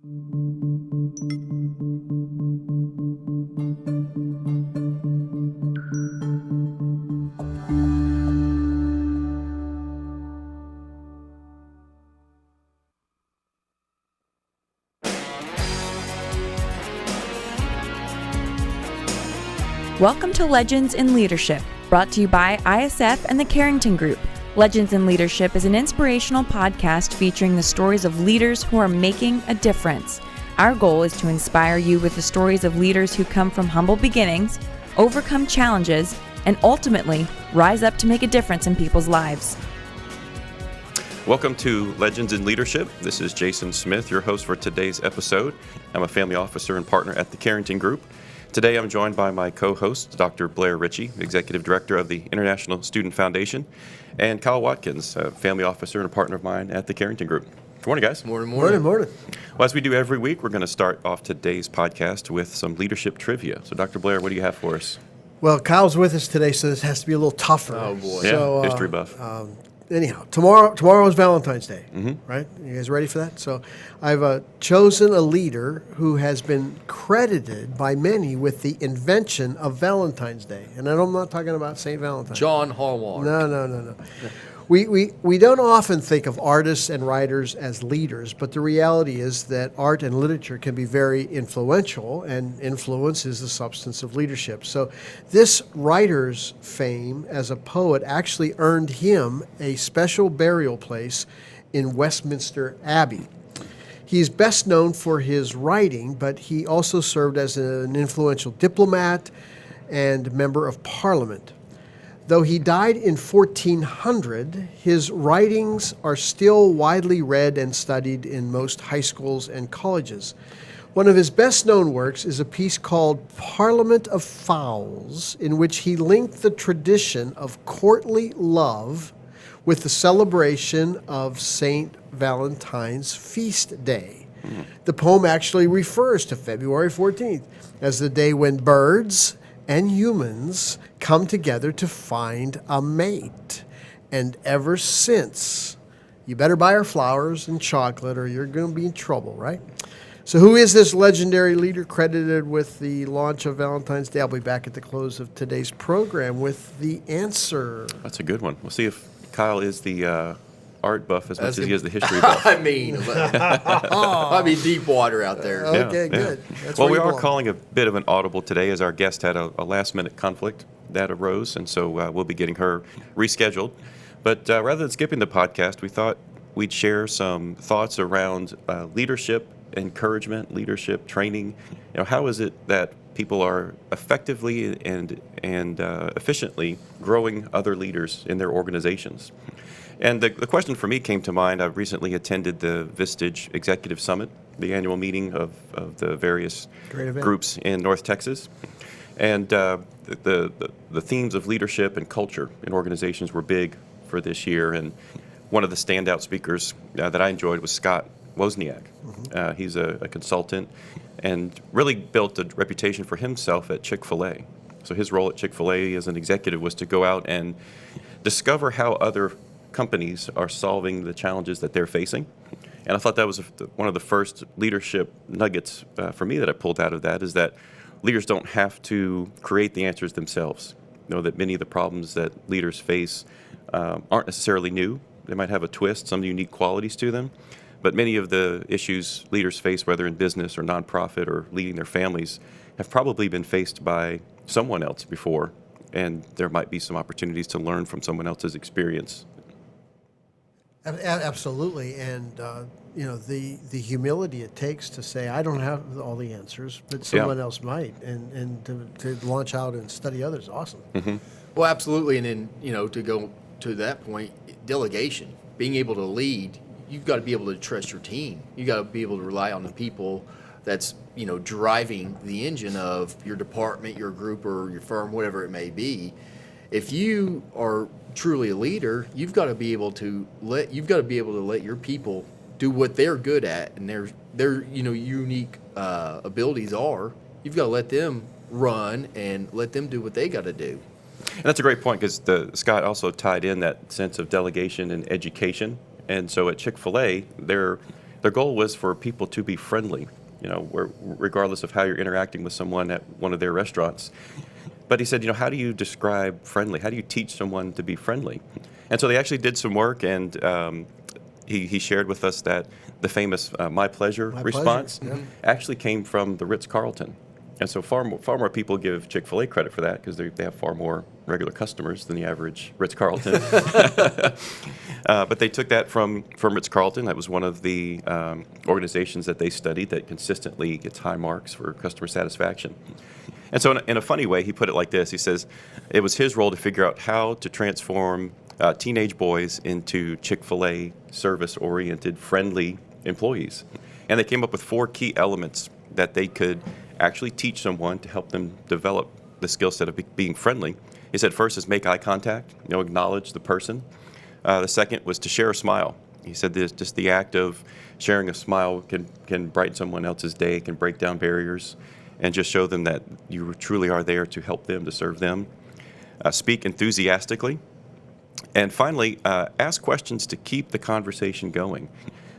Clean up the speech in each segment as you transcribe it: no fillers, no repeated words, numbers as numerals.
Welcome to Legends in Leadership, brought to you by ISF and the Carrington Group. Legends in Leadership is an inspirational podcast featuring the stories of leaders who are making a difference. Our goal is to inspire you with the stories of leaders who come from humble beginnings, overcome challenges, and ultimately rise up to make a difference in people's lives. Welcome to Legends in Leadership. This is Jason Smith, your host for today's episode. I'm a family officer and partner at the Carrington Group. Today I'm joined by my co-host, Dr. Blair Ritchie, Executive Director of the International Student Foundation, and Kyle Watkins, a family officer and a partner of mine at the Carrington Group. Good morning, guys. Morning. Well, as we do every week, we're going to start off today's podcast with some leadership trivia. So, Dr. Blair, what do you have for us? Well, Kyle's with us today, so this has to be a little tougher. Oh, boy. Yeah, history buff. Anyhow, tomorrow is Valentine's Day, right? You guys ready for that? So I've chosen a leader who has been credited by many with the invention of Valentine's Day. And I'm not talking about St. Valentine. John Hallmark. No. We don't often think of artists and writers as leaders, but the reality is that art and literature can be very influential, and influence is the substance of leadership. So this writer's fame as a poet actually earned him a special burial place in Westminster Abbey. He's best known for his writing, but he also served as an influential diplomat and member of Parliament. Though he died in 1400, his writings are still widely read and studied in most high schools and colleges. One of his best-known works is a piece called Parliament of Fowls, in which he linked the tradition of courtly love with the celebration of St. Valentine's feast day. The poem actually refers to February 14th as the day when birds and humans come together to find a mate. And ever since, you better buy her flowers and chocolate or you're going to be in trouble, right? So who is this legendary leader credited with the launch of Valentine's Day? I'll be back at the close of today's program with the answer. That's a good one. We'll see if Kyle is the art buff as much as he is the history buff. I mean, deep water out there. Okay, good. That's Well, where we you are belong. calling a bit of an audible today as our guest had a last-minute conflict that arose, and so we'll be getting her rescheduled. But rather than skipping the podcast, we thought we'd share some thoughts around leadership, encouragement, leadership, training. How is it that people are effectively and efficiently growing other leaders in their organizations? And the question for me came to mind. I recently attended the Vistage Executive Summit, the annual meeting of the various groups in North Texas. And the themes of leadership and culture in organizations were big for this year. And one of the standout speakers that I enjoyed was Scott Wozniak. He's a consultant and really built a reputation for himself at Chick-fil-A. So his role at Chick-fil-A as an executive was to go out and discover how other companies are solving the challenges that they're facing. And I thought that was one of the first leadership nuggets for me that I pulled out of that, is that leaders don't have to create the answers themselves. That many of the problems that leaders face aren't necessarily new. They might have a twist, some unique qualities to them. But many of the issues leaders face, whether in business or nonprofit or leading their families, have probably been faced by someone else before. And there might be some opportunities to learn from someone else's experience. Absolutely, and the humility it takes to say, I don't have all the answers, but someone else might, and to launch out and study others, awesome. Well, absolutely, and then to go to that point, delegation, being able to lead, you've got to be able to trust your team. You got to be able to rely on the people that's driving the engine of your department, your group, or your firm, whatever it may be. If you are truly a leader, you've got to be able to let your people do what they're good at, and their unique abilities are. You've got to let them run and let them do what they got to do. And that's a great point, because Scott also tied in that sense of delegation and education. And so at Chick-fil-A, they're their goal was for people to be friendly, regardless of how you're interacting with someone at one of their restaurants. But he said, how do you describe friendly? How do you teach someone to be friendly? And so they actually did some work, and he shared with us that the famous "My pleasure" response actually came from the Ritz-Carlton. And so far more people give Chick-fil-A credit for that because they have far more regular customers than the average Ritz-Carlton. But they took that from Ritz-Carlton. That was one of the organizations that they studied that consistently gets high marks for customer satisfaction. And so in a funny way, he put it like this. He says it was his role to figure out how to transform teenage boys into Chick-fil-A service-oriented, friendly employees. And they came up with 4 key elements that they could actually teach someone to help them develop the skill set of being friendly. He said first is make eye contact, acknowledge the person. The second was to share a smile. He said this, just the act of sharing a smile can brighten someone else's day, can break down barriers, and just show them that you truly are there to help them, to serve them. Speak enthusiastically. And finally, ask questions to keep the conversation going.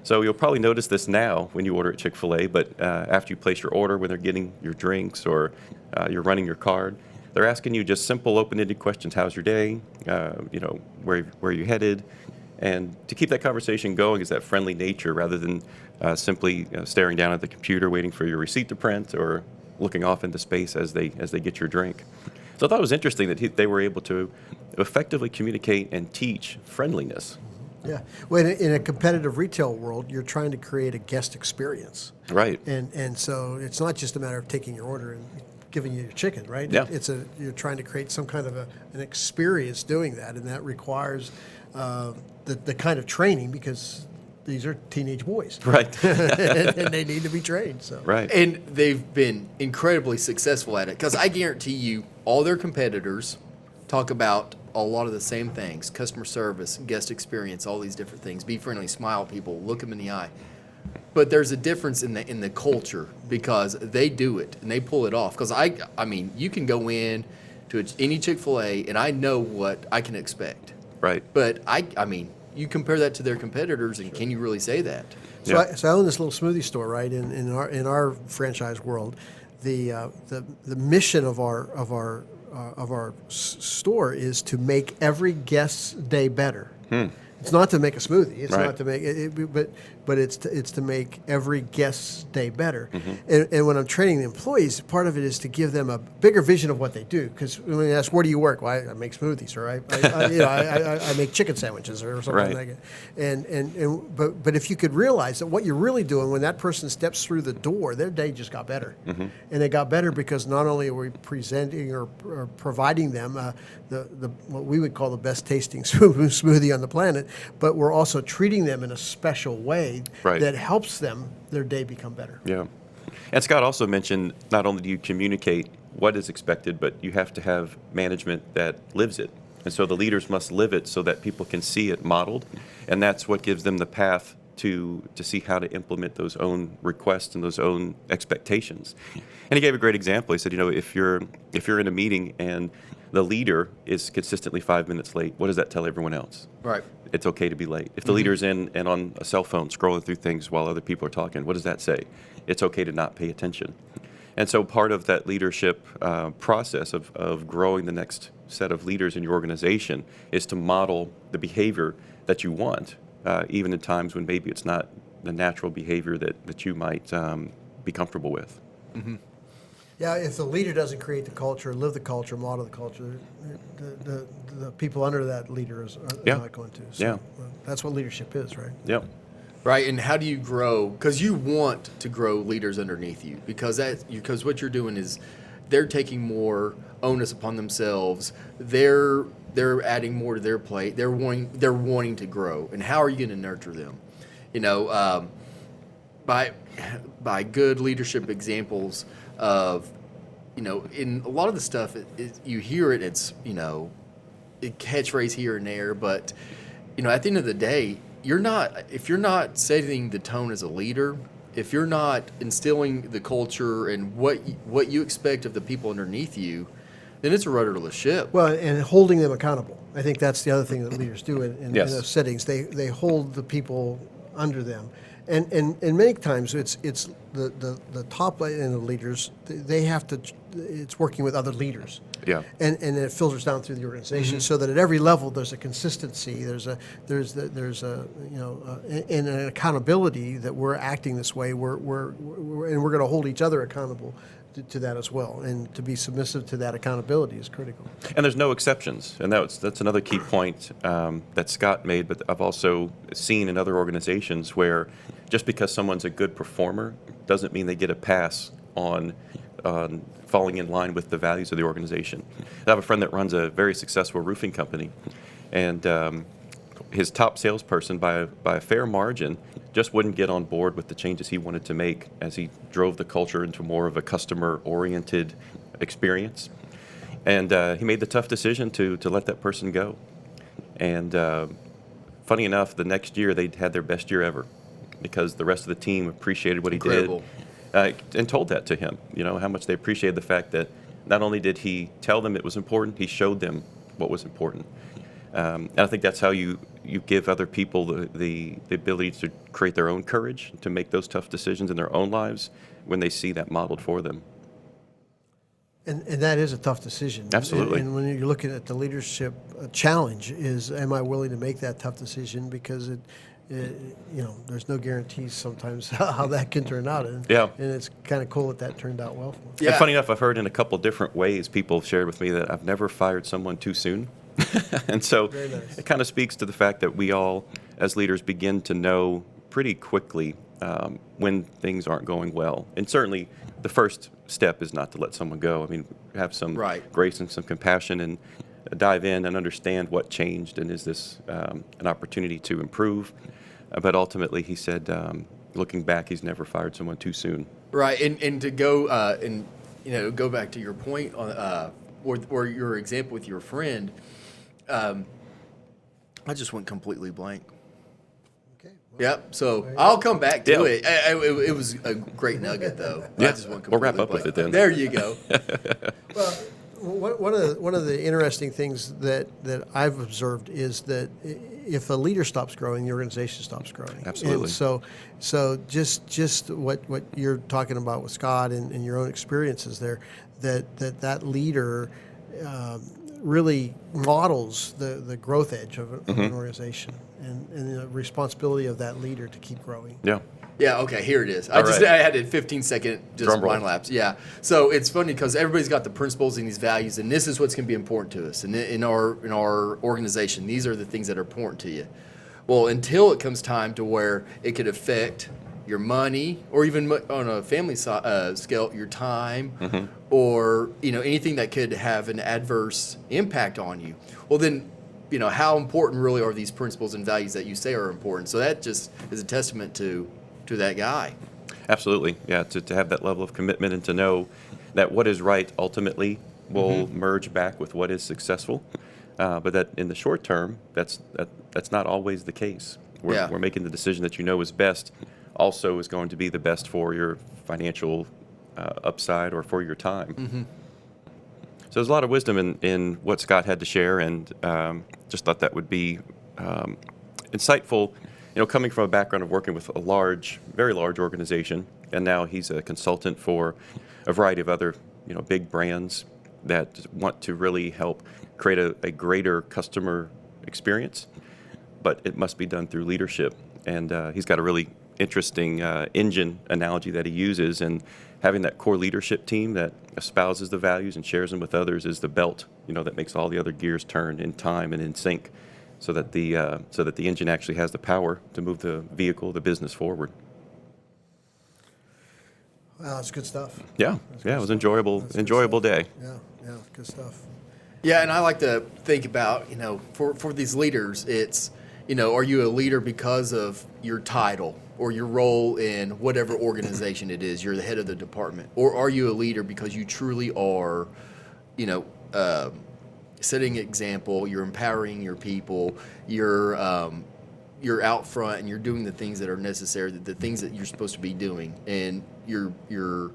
So you'll probably notice this now when you order at Chick-fil-A, but after you place your order, when they're getting your drinks or you're running your card, they're asking you just simple open-ended questions. How's your day? Where are you headed? And to keep that conversation going is that friendly nature rather than simply staring down at the computer waiting for your receipt to print or looking off into space as they get your drink. So I thought it was interesting that they were able to effectively communicate and teach friendliness. Yeah. Well, in a competitive retail world, you're trying to create a guest experience. Right. And so it's not just a matter of taking your order and giving you your chicken, right? Yeah. You're trying to create some kind of an experience doing that, and that requires the kind of training because these are teenage boys. Right. and they need to be trained. So. Right. And they've been incredibly successful at it because I guarantee you all their competitors talk about a lot of the same things: customer service, guest experience, all these different things. Be friendly, smile at people, look them in the eye. But there's a difference in the culture because they do it and they pull it off. Because I mean, you can go in to any Chick-fil-A and I know what I can expect. Right. But I mean, you compare that to their competitors, and can you really say that? So, Yeah. I own this little smoothie store, right? In our franchise world, the mission of our store is to make every guest's day better. It's not to make a smoothie. It's Right. not to make it, but it's to make every guest's day better. Mm-hmm. And when I'm training the employees, part of it is to give them a bigger vision of what they do. Because when they ask, "Where do you work?" Well, I make smoothies, or I make chicken sandwiches, or something Right. like it. But if you could realize that what you're really doing when that person steps through the door, their day just got better, Mm-hmm. and it got better because not only are we presenting or providing them the what we would call the best tasting smoothie on the planet, but we're also treating them in a special way Right. that helps them their day become better. Yeah. And Scott also mentioned not only do you communicate what is expected, but you have to have management that lives it. And so the leaders must live it so that people can see it modeled. And that's what gives them the path to see how to implement those own requests and those own expectations. And he gave a great example. He said, if you're in a meeting and the leader is consistently 5 minutes late, what does that tell everyone else? Right. It's okay to be late. If the leader's in and on a cell phone scrolling through things while other people are talking, what does that say? It's okay to not pay attention. And so part of that leadership process of growing the next set of leaders in your organization is to model the behavior that you want, even in times when maybe it's not the natural behavior that you might be comfortable with. Mm-hmm. Yeah, if the leader doesn't create the culture, live the culture, model the culture, the people under that leader are Yeah. not going to. So Yeah. that's what leadership is, right? Yep. Right, and how do you grow? Because you want to grow leaders underneath you, because what you're doing is they're taking more onus upon themselves. They're adding more to their plate. They're wanting to grow, and how are you going to nurture them? By good leadership examples of, in a lot of the stuff you hear it. It's a catchphrase here and there, but at the end of the day, if you're not setting the tone as a leader, if you're not instilling the culture and what you expect of the people underneath you, then it's a rudderless ship. Well, and holding them accountable. I think that's the other thing that leaders do in Yes. those settings. They hold the people under them. And many times it's the top end of leaders, they have to, it's working with other leaders. Yeah. And it filters down through the organization so that at every level there's a consistency, there's a and an accountability that we're acting this way, we're going to hold each other accountable to that as well, and to be submissive to that accountability is critical. And there's no exceptions, and that's another key point that Scott made, but I've also seen in other organizations where just because someone's a good performer doesn't mean they get a pass on falling in line with the values of the organization. I have a friend that runs a very successful roofing company, and his top salesperson, by a fair margin, just wouldn't get on board with the changes he wanted to make as he drove the culture into more of a customer-oriented experience. And he made the tough decision to let that person go. And funny enough, the next year they had their best year ever because the rest of the team appreciated what he Incredible. did and told that to him, how much they appreciated the fact that not only did he tell them it was important, he showed them what was important. And I think that's how you give other people the ability to create their own courage to make those tough decisions in their own lives when they see that modeled for them. And that is a tough decision. Absolutely. And when you're looking at the leadership challenge is, am I willing to make that tough decision? Because there's no guarantees sometimes how that can turn out. And it's kind of cool that turned out well for them. Yeah. And funny enough, I've heard in a couple different ways people have shared with me that I've never fired someone too soon. And so Very nice. It kind of speaks to the fact that we all, as leaders, begin to know pretty quickly when things aren't going well. And certainly the first step is not to let someone go. I mean, have some grace and some compassion and dive in and understand what changed and is this an opportunity to improve. But ultimately, he said, looking back, he's never fired someone too soon. Right, and to go go back to your point on or your example with your friend, I just went completely blank. Okay. Yep. So I'll come back to it. It was a great nugget, though. Yeah. I just went We'll completely wrap up blank. with it then. There you go. Well, one of the interesting things that I've observed is that if a leader stops growing, the organization stops growing. Absolutely. And so just what you're talking about with Scott and your own experiences there, that leader really models the growth edge of an organization and the responsibility of that leader to keep growing. Yeah. Yeah, okay, here it is. All right. I had a 15-second just Drum roll. mind lapse. Yeah. So it's funny because everybody's got the principles and these values, and this is what's going to be important to us. And in our organization, these are the things that are important to you. Well, until it comes time to where it could affect your money, or even on a family scale, your time, or anything that could have an adverse impact on you. Well, then, how important really are these principles and values that you say are important? So that just is a testament to that guy. Absolutely. Yeah, to have that level of commitment and to know that what is right ultimately will merge back with what is successful. But that in the short term, that's not always the case. We're making the decision that is best also is going to be the best for your financial upside or for your time. So there's a lot of wisdom in what Scott had to share, and just thought that would be insightful. Coming from a background of working with a very large organization, and now he's a consultant for a variety of other, big brands that want to really help create a greater customer experience, but it must be done through leadership. And he's got a really interesting engine analogy that he uses, and having that core leadership team that espouses the values and shares them with others is the belt, that makes all the other gears turn in time and in sync. So that the engine actually has the power to move the vehicle, the business forward. Wow, that's good stuff. Yeah, it was enjoyable day. Yeah, good stuff. Yeah, and I like to think about, for these leaders, it's, are you a leader because of your title or your role in whatever organization it is? You're the head of the department. Or are you a leader because you truly are, setting an example, you're empowering your people, you're out front and you're doing the things that are necessary, the things that you're supposed to be doing, and you're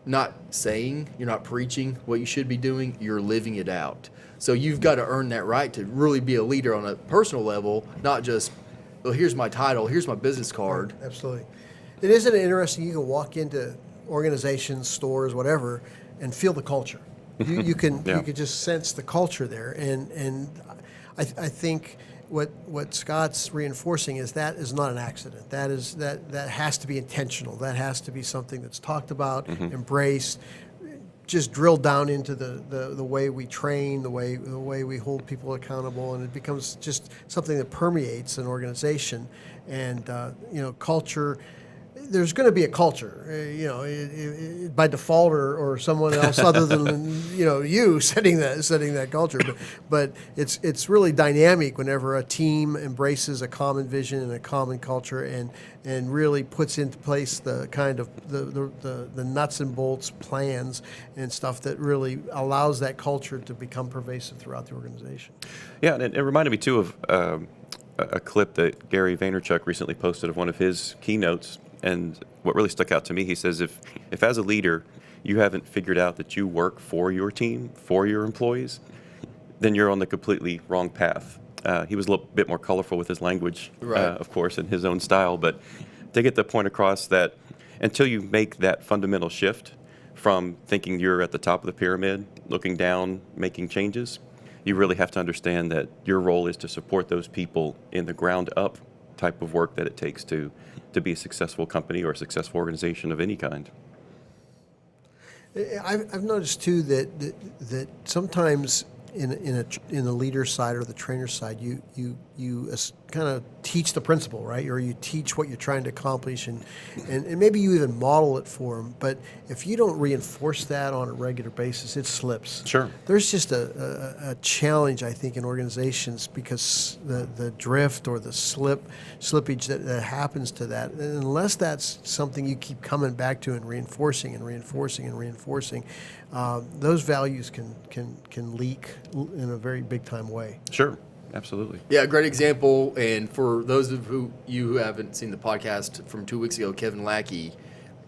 not saying, you're not preaching what you should be doing, you're living it out. So you've got to earn that right to really be a leader on a personal level, not just well, here's my title, here's my business card. Absolutely. It isn't interesting. You can walk into organizations, stores, whatever, and feel the culture. You can Yeah. you can just sense the culture there, and I think what Scott's reinforcing is that is not an accident. That has to be intentional. That has to be something that's talked about, embraced, just drilled down into the way we train, the way we hold people accountable, and it becomes just something that permeates an organization. And culture. There's going to be a culture, by default, or someone else other than you setting that culture. But it's really dynamic whenever a team embraces a common vision and a common culture, and really puts into place the kind of the nuts and bolts plans and stuff that really allows that culture to become pervasive throughout the organization. Yeah, and it reminded me too of a clip that Gary Vaynerchuk recently posted of one of his keynotes. And what really stuck out to me, he says, if as a leader you haven't figured out that you work for your team, for your employees, then you're on the completely wrong path. He was a little bit more colorful with his language, Right. of course, in his own style. But to get the point across that until you make that fundamental shift from thinking you're at the top of the pyramid, looking down, making changes, you really have to understand that your role is to support those people in the ground up type of work that it takes to be a successful company or a successful organization of any kind. I've noticed too that sometimes in the leader side or the trainer side, you kind of teach the principle, right? Or you teach what you're trying to accomplish, and maybe you even model it for them. But if you don't reinforce that on a regular basis, it slips. Sure. There's just a challenge, I think, in organizations because the drift or the slippage that happens to that, and unless that's something you keep coming back to and reinforcing, those values can leak in a very big time way. Sure, absolutely. Yeah, a great example. And for those of you who haven't seen the podcast from 2 weeks ago, Kevin Lackey,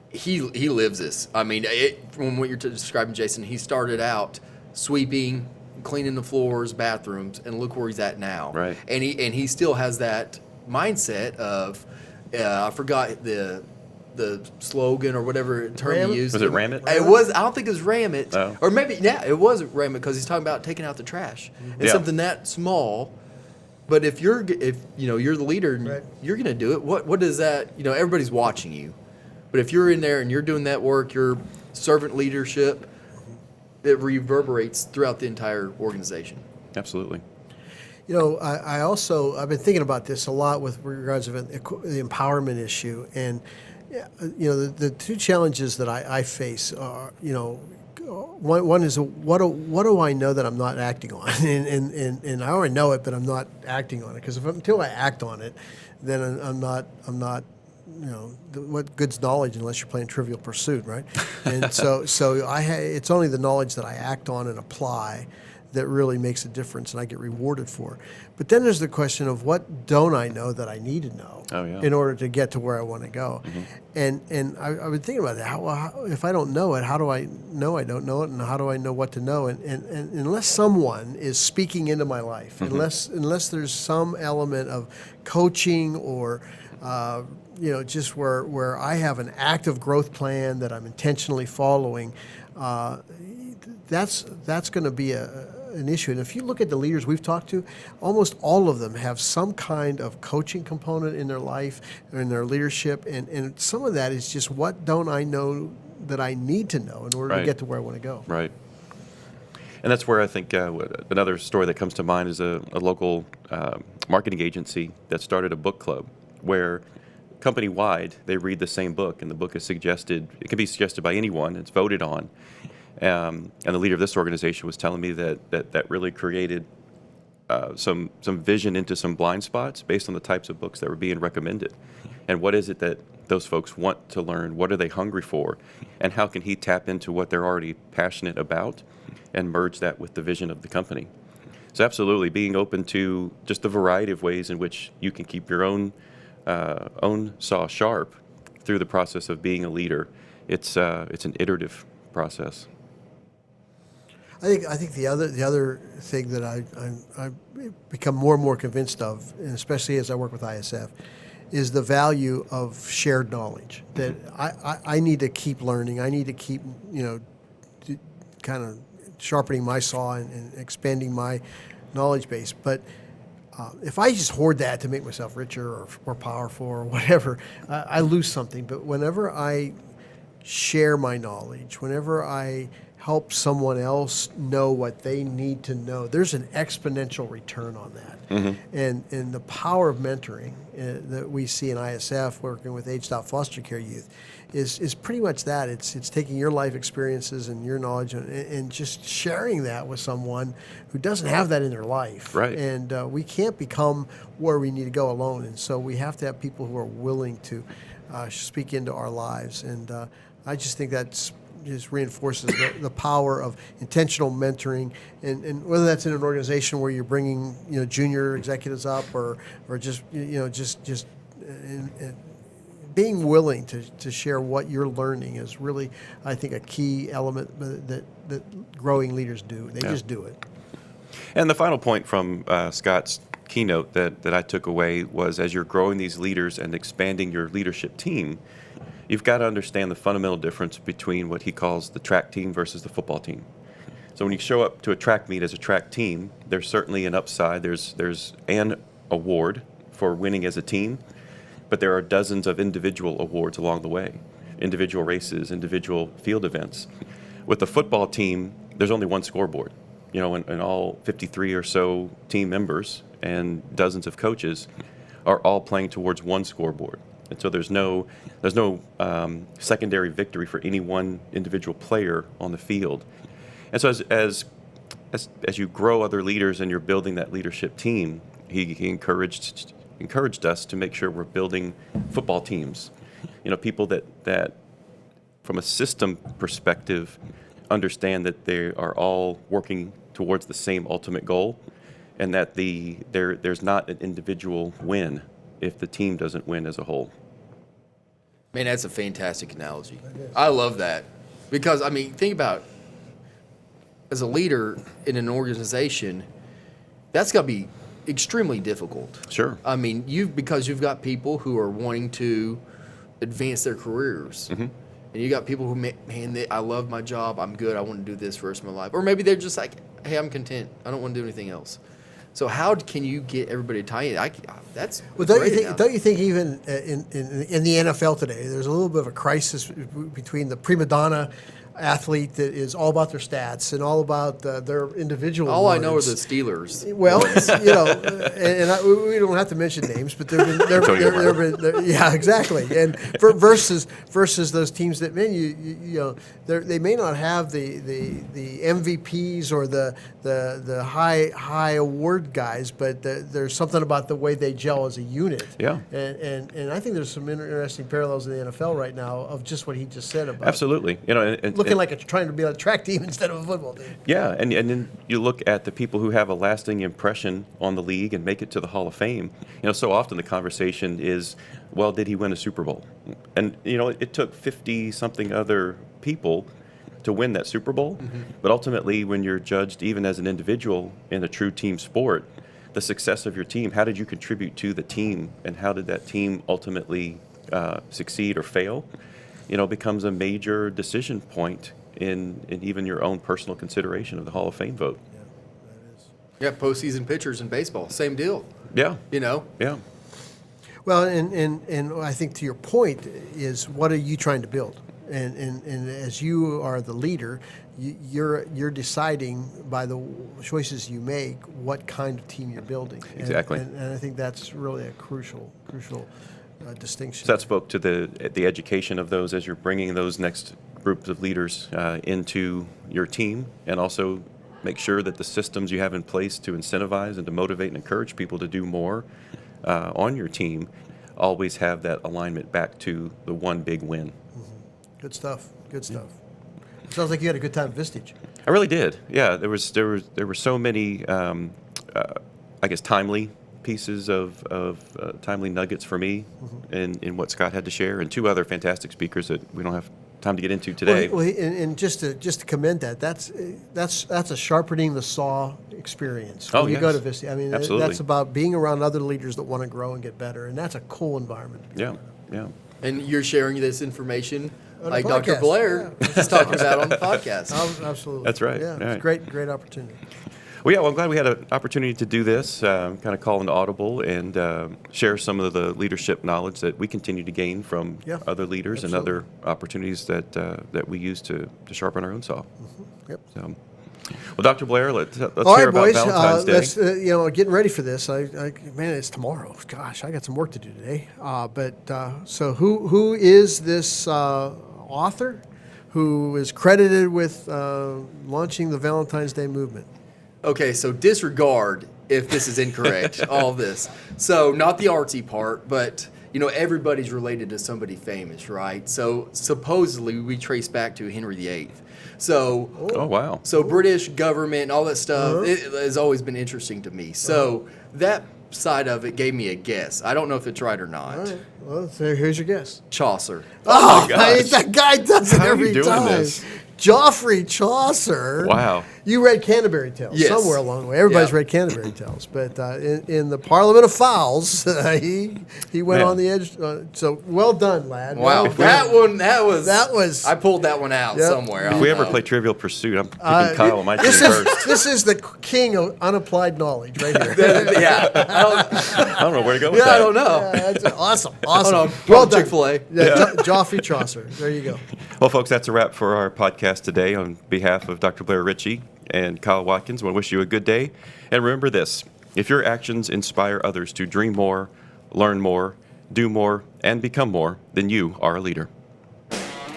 he lives this. I mean, from what you're describing, Jason, he started out sweeping, cleaning the floors, bathrooms, and look where he's at now. Right. And he still has that mindset of I forgot the slogan or whatever term Ram it? he used. Was it Ram It? It was. I don't think it was Ram It. Oh. Or maybe, yeah, it was Ram It because he's talking about taking out the trash. It's Yeah. something that small. But if you're the leader, and Right. you're going to do it. What does that? Everybody's watching you. But if you're in there and you're doing that work, your servant leadership, it reverberates throughout the entire organization. Absolutely. I've been thinking about this a lot with regards to the empowerment issue, and the two challenges that I face are, one is what do I know that I'm not acting on, and I already know it, but I'm not acting on it because until I act on it, then I'm not. What good's knowledge unless you're playing Trivial Pursuit, right? And so it's only the knowledge that I act on and apply that really makes a difference and I get rewarded for. But then there's the question of what don't I know that I need to know in order to get to where I want to go. Mm-hmm. And I've been thinking about that. How if I don't know it, how do I know I don't know it, and how do I know what to know? And unless someone is speaking into my life, mm-hmm. unless there's some element of coaching or just where I have an active growth plan that I'm intentionally following, that's going to be an issue. And if you look at the leaders we've talked to, almost all of them have some kind of coaching component in their life or in their leadership, and some of that is just what don't I know that I need to know in order to get to where I want to go. Right. And that's where I think another story that comes to mind is a local marketing agency that started a book club where company-wide they read the same book, and the book is suggested. It can be suggested by anyone. It's voted on. And the leader of this organization was telling me that really created some vision into some blind spots based on the types of books that were being recommended. And what is it that those folks want to learn? What are they hungry for? And how can he tap into what they're already passionate about and merge that with the vision of the company? So absolutely, being open to just the variety of ways in which you can keep your own saw sharp through the process of being a leader. It's an iterative process. I think the other thing that I've become more and more convinced of, and especially as I work with ISF, is the value of shared knowledge. That I need to keep learning. I need to keep kind of sharpening my saw and expanding my knowledge base. But if I just hoard that to make myself richer or more powerful or whatever, I lose something. But whenever I share my knowledge, whenever I help someone else know what they need to know, there's an exponential return on that. And the power of mentoring that we see in ISF, working with aged-out foster care youth, is pretty much that. It's taking your life experiences and your knowledge and just sharing that with someone who doesn't have that in their life. Right. And we can't become where we need to go alone. And so we have to have people who are willing to speak into our lives. And I just think that's just reinforces the power of intentional mentoring, and whether that's in an organization where you're bringing junior executives up, or just being willing to share what you're learning is really, I think, a key element that growing leaders do. They just do it. And the final point from Scott's keynote that I took away was, as you're growing these leaders and expanding your leadership team, you've got to understand the fundamental difference between what he calls the track team versus the football team. So when you show up to a track meet as a track team, there's certainly an upside. There's an award for winning as a team, but there are dozens of individual awards along the way, individual races, individual field events. With the football team, there's only one scoreboard. And all 53 or so team members and dozens of coaches are all playing towards one scoreboard. And so there's no secondary victory for any one individual player on the field. And so as you grow other leaders and you're building that leadership team, he encouraged us to make sure we're building football teams. People that from a system perspective understand that they are all working towards the same ultimate goal, and that there's not an individual win if the team doesn't win as a whole. Man, that's a fantastic analogy. I love that. Because, think about, as a leader in an organization, that's got to be extremely difficult. Sure. Because you've got people who are wanting to advance their careers. And you got people who, I love my job, I'm good, I want to do this for the rest of my life. Or maybe they're just like, hey, I'm content, I don't want to do anything else. So how can you get everybody to tie in? That's don't you think even in the NFL today, there's a little bit of a crisis between the prima donna athlete that is all about their stats and all about their individual All awards. I know are the Steelers. Well, we don't have to mention names, but there have been yeah, exactly. And versus those teams that, they may not have the MVPs or the high award guys, but there's something about the way they gel as a unit. Yeah. And I think there's some interesting parallels in the NFL right now of just what he just said about Absolutely. looking like trying to be a track team instead of a football team. Yeah, and then you look at the people who have a lasting impression on the league and make it to the Hall of Fame. So often the conversation is, well, did he win a Super Bowl? And it took 50-something other people to win that Super Bowl. But ultimately, when you're judged even as an individual in a true team sport, the success of your team, how did you contribute to the team, and how did that team ultimately succeed or fail, becomes a major decision point in even your own personal consideration of the Hall of Fame vote. Yeah, that is. Yeah, postseason pitchers in baseball, same deal. Yeah. Yeah. Well, and I think to your point is, what are you trying to build? And as you are the leader, you're deciding by the choices you make what kind of team you're building. Exactly. And I think that's really a crucial distinction. So that spoke to the education of those as you're bringing those next groups of leaders into your team, and also make sure that the systems you have in place to incentivize and to motivate and encourage people to do more on your team always have that alignment back to the one big win. Good stuff. Sounds like you had a good time at Vistage. I really did. Yeah, there were so many, timely pieces of timely nuggets for me in what Scott had to share, and two other fantastic speakers that we don't have time to get into today. And just to commend that, that's a sharpening the saw experience when Oh, you yes. go to Vista. I mean, Absolutely. that's about being around other leaders that want to grow and get better, and that's a cool environment. Yeah, yeah. And you're sharing this information On a like Dr. podcast, Blair is talking about on the podcast. Absolutely. That's right. Yeah, Right. it's great opportunity. Well, yeah, well, I'm glad we had an opportunity to do this, kind of call into Audible and share some of the leadership knowledge that we continue to gain from Yeah, other leaders and other opportunities that we use to sharpen our own saw. Yep. So, well, Dr. Blair, let's All hear right, about boys. Valentine's Day. Let's getting ready for this. Man, it's tomorrow. Gosh, I got some work to do today. So who is this author who is credited with launching the Valentine's Day movement? Okay, so disregard if this is incorrect, all this. So not the artsy part, but everybody's related to somebody famous, right? So supposedly we trace back to Henry VIII. So Oh, wow. So British government and all that stuff, it has always been interesting to me. So that side of it gave me a guess. I don't know if it's right or not. All right. Well, so here's your guess. Chaucer. Oh, my gosh. that guy does it How are you every doing time. this? Geoffrey Chaucer. Wow. You read Canterbury Tales Yes. somewhere along the way. Everybody's Yeah. read Canterbury Tales, but in the Parliament of Fowls, he went Man. on the edge. So well done, lad. Wow, Well done. that was. I pulled that one out Yep. somewhere. If we ever play Trivial Pursuit, I'm picking Kyle on my team this first. is the king of unapplied knowledge right here. yeah, I don't know where to go with I that. don't know. Yeah, that's awesome. Hold on, Well done. Chick-fil-A. Yeah, Geoffrey Chaucer. There you go. Well, folks, that's a wrap for our podcast today. On behalf of Dr. Blair Ritchie and Kyle Watkins, I want to wish you a good day. And remember this, if your actions inspire others to dream more, learn more, do more, and become more, then you are a leader.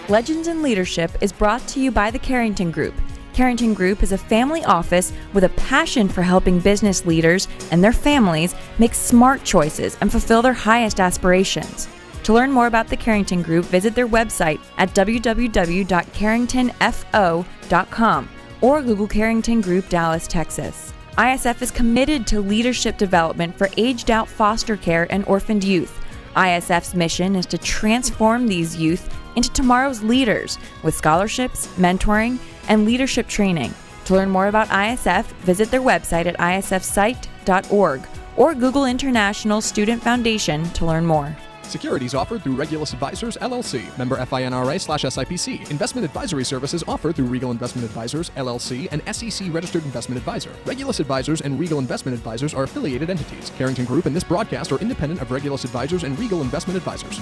Legends in Leadership is brought to you by the Carrington Group. Carrington Group is a family office with a passion for helping business leaders and their families make smart choices and fulfill their highest aspirations. To learn more about the Carrington Group, visit their website at www.carringtonfo.com or Google Carrington Group Dallas, Texas. ISF is committed to leadership development for aged-out foster care and orphaned youth. ISF's mission is to transform these youth into tomorrow's leaders with scholarships, mentoring, and leadership training. To learn more about ISF, visit their website at isfsite.org or Google International Student Foundation to learn more. Securities offered through Regulus Advisors, LLC, member FINRA/SIPC. Investment advisory services offered through Regal Investment Advisors, LLC, an SEC-registered investment advisor. Regulus Advisors and Regal Investment Advisors are affiliated entities. Carrington Group and this broadcast are independent of Regulus Advisors and Regal Investment Advisors.